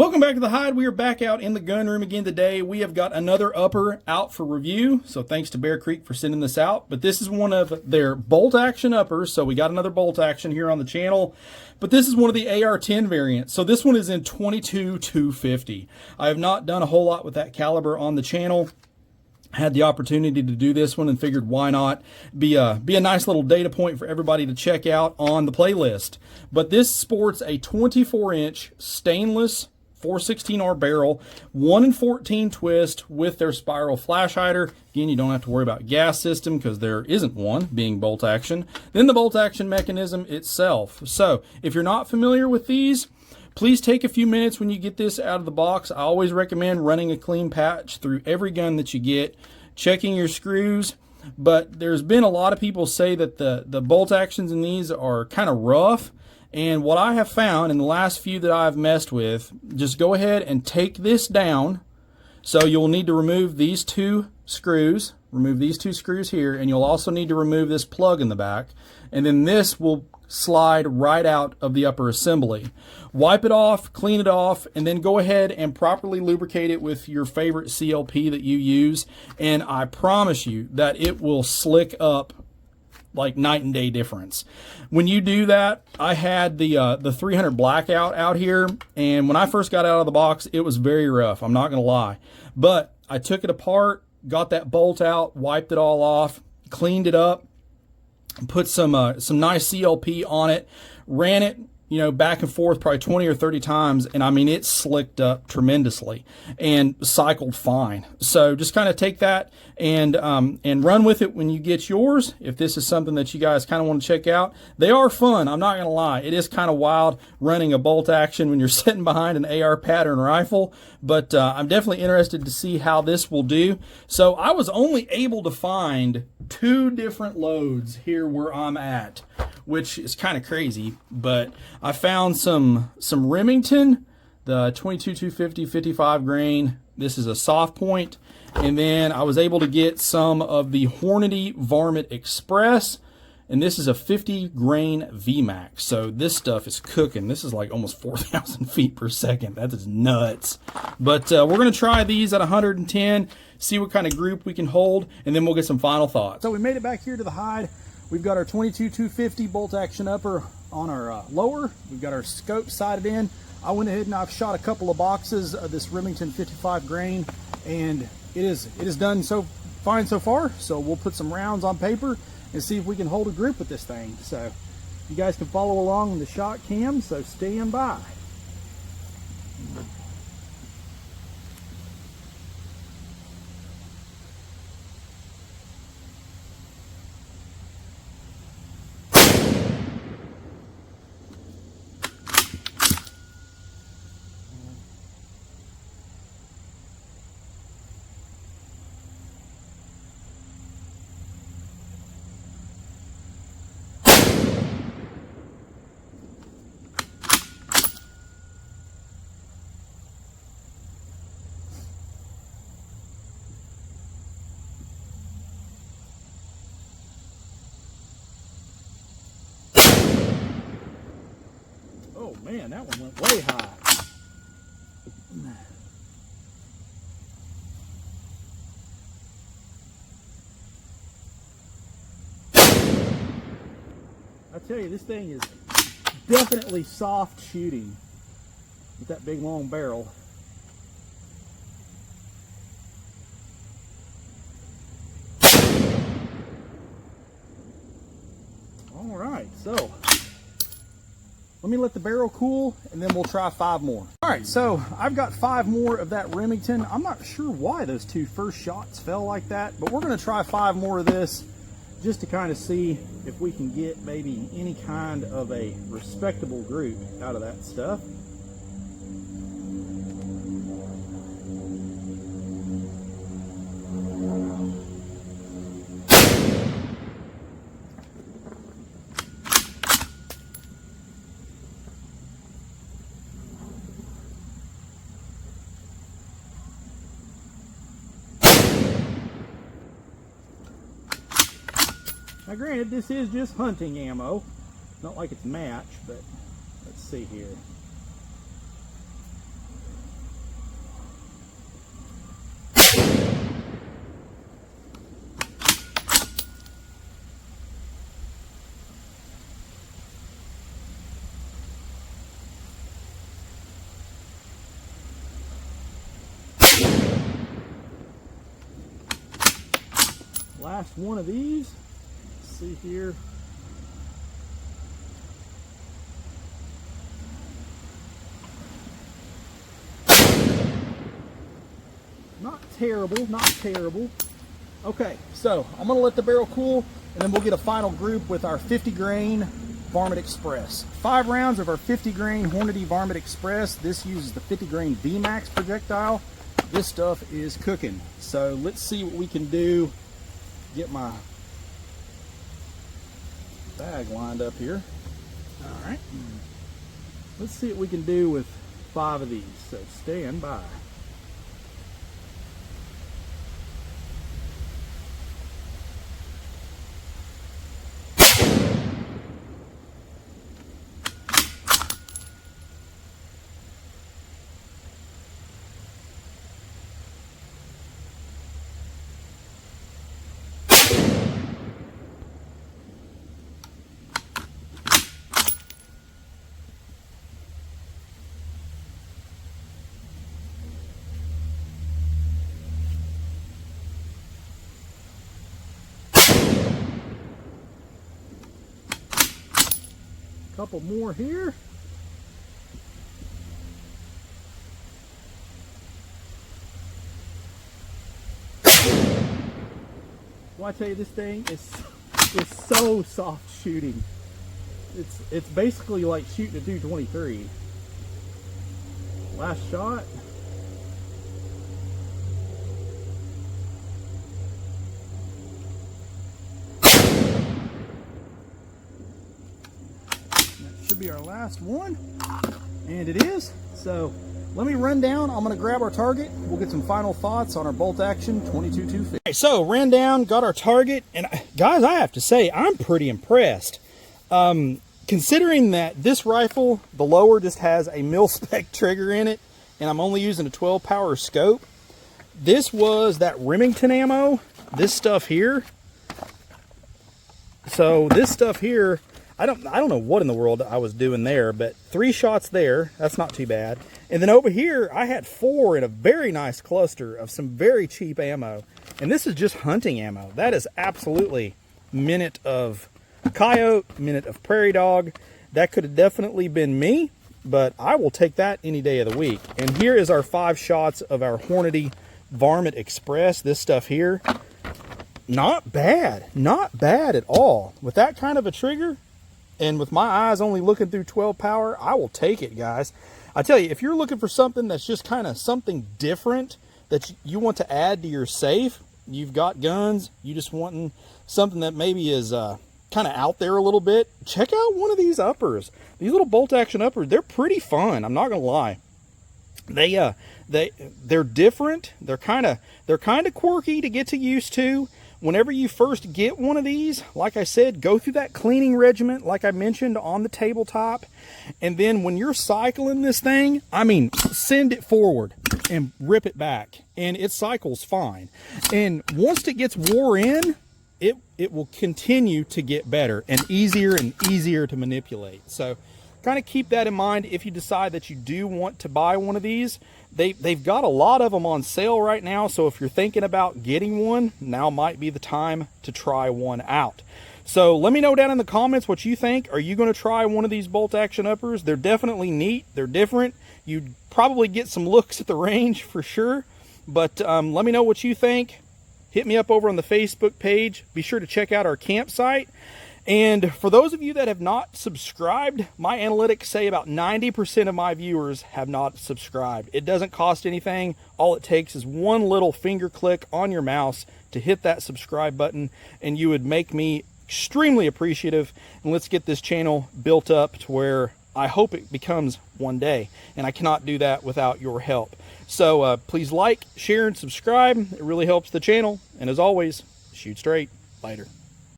Welcome back to the Hide. We are back out in the gun room again today. We have got another upper out for review. So thanks to Bear Creek for sending this out. But this is one of their bolt action uppers. So we got another bolt action here on the channel. But this is one of the AR-10 variants. So this one is in 22-250. I have not done a whole lot with that caliber on the channel. Had the opportunity to do this one and figured why not be a nice little data point for everybody to check out on the playlist. But this sports a 24-inch stainless 416R barrel, 1-in-14 twist with their spiral flash hider. Again, you don't have to worry about gas system because there isn't one, being bolt action. Then the bolt action mechanism itself. So if you're not familiar with these, please take a few minutes when you get this out of the box. I always recommend running a clean patch through every gun that you get, checking your screws. But there's been a lot of people say that the bolt actions in these are kind of rough. And what I have found in the last few that I've messed with, just go ahead and take this down. So you'll need to remove these two screws. Remove these two screws here, and you'll also need to remove this plug in the back. And then this will slide right out of the upper assembly. Wipe it off, clean it off, and then go ahead and properly lubricate it with your favorite CLP that you use. And I promise you that it will slick up like night and day difference. When you do that, I had the 300 blackout out here, and when I first got out of the box, it was very rough. I'm not gonna lie, but I took it apart, got that bolt out, wiped it all off, cleaned it up, put some nice CLP on it, ran it, back and forth probably 20 or 30 times, and I mean, it slicked up tremendously and cycled fine. So just kind of take that and run with it when you get yours. If this is something that you guys kind of want to check out, they are fun. I'm not going to lie. It is kind of wild running a bolt action when you're sitting behind an AR pattern rifle, but I'm definitely interested to see how this will do. So I was only able to find 2 different loads here where I'm at, which is kind of crazy, but I found some Remington, the 22-250 55 grain. This is a soft point. And then I was able to get some of the Hornady Varmint Express, and this is a 50 grain VMAX. So this stuff is cooking. This is like almost 4,000 feet per second. That is nuts. But we're going to try these at 110, see what kind of group we can hold, and then we'll get some final thoughts. So we made it back here to the hide. We've got our 22-250 bolt action upper on our lower. We've got our scope sighted in. I went ahead and I've shot a couple of boxes of this Remington 55 grain, and it is done so fine so far. So we'll put some rounds on paper and see if we can hold a group with this thing. So you guys can follow along in the shot cam, so stand by. Oh man, that one went way high. I tell you, this thing is definitely soft shooting with that big long barrel. All right, so let me let the barrel cool, and then we'll try 5 more. All right, so I've got 5 more of that Remington. I'm not sure why those 2 first shots fell like that, but we're gonna try 5 more of this just to kind of see if we can get maybe any kind of a respectable group out of that stuff. Now granted, this is just hunting ammo. Not like it's match, but let's see here. last one of these. Let's see here. Not terrible, not terrible. Okay, so I'm gonna let the barrel cool, and then we'll get a final group with our 50 grain Varmint Express. 5 rounds of our 50 grain Hornady Varmint Express. This uses the 50 grain VMAX projectile. This stuff is cooking. So let's see what we can do. Get my bag lined up here. All right. Let's see what we can do with 5 of these. So stand by. Couple more here. Well, I tell you, this thing is so soft shooting. It's basically like shooting a 223. Last shot. Should be our last one, and it is. So let me run down. I'm going to grab our target. We'll get some final thoughts on our bolt action 22-250. Okay, so ran down, got our target, and guys, I have to say I'm pretty impressed. Considering that this rifle, the lower, just has a mil-spec trigger in it, and I'm only using a 12 power scope. This was that Remington ammo. This stuff here. So this stuff here, I don't know what in the world I was doing there, but 3 shots there, that's not too bad. And then over here, I had 4 in a very nice cluster of some very cheap ammo. And this is just hunting ammo. That is absolutely minute of coyote, minute of prairie dog. That could have definitely been me, but I will take that any day of the week. And here is our 5 shots of our Hornady Varmint Express. This stuff here, not bad at all. With that kind of a trigger, and with my eyes only looking through 12 power, I will take it, guys. I tell you, if you're looking for something that's just kind of something different that you want to add to your safe, you've got guns, you just wanting something that maybe is kind of out there a little bit, check out one of these uppers. These little bolt action uppers, they're pretty fun. I'm not gonna lie. They're different. They're kind of quirky to get used to. Whenever you first get one of these, like I said, go through that cleaning regimen like I mentioned on the tabletop. And then when you're cycling this thing, I mean, send it forward and rip it back, and it cycles fine. And once it gets wore in, it will continue to get better and easier to manipulate. So kind of keep that in mind if you decide that you do want to buy one of these. They've got a lot of them on sale right now, so if you're thinking about getting one, now might be the time to try one out. So let me know down in the comments what you think. Are you going to try one of these bolt action uppers? They're definitely neat. They're different. You'd probably get some looks at the range for sure, but let me know what you think. Hit me up over on the Facebook page. Be sure to check out our campsite. And for those of you that have not subscribed, my analytics say about 90% of my viewers have not subscribed. It doesn't cost anything. All it takes is one little finger click on your mouse to hit that subscribe button, and you would make me extremely appreciative. And let's get this channel built up to where I hope it becomes one day. And I cannot do that without your help. So please like, share, and subscribe. It really helps the channel. And as always, shoot straight. Later.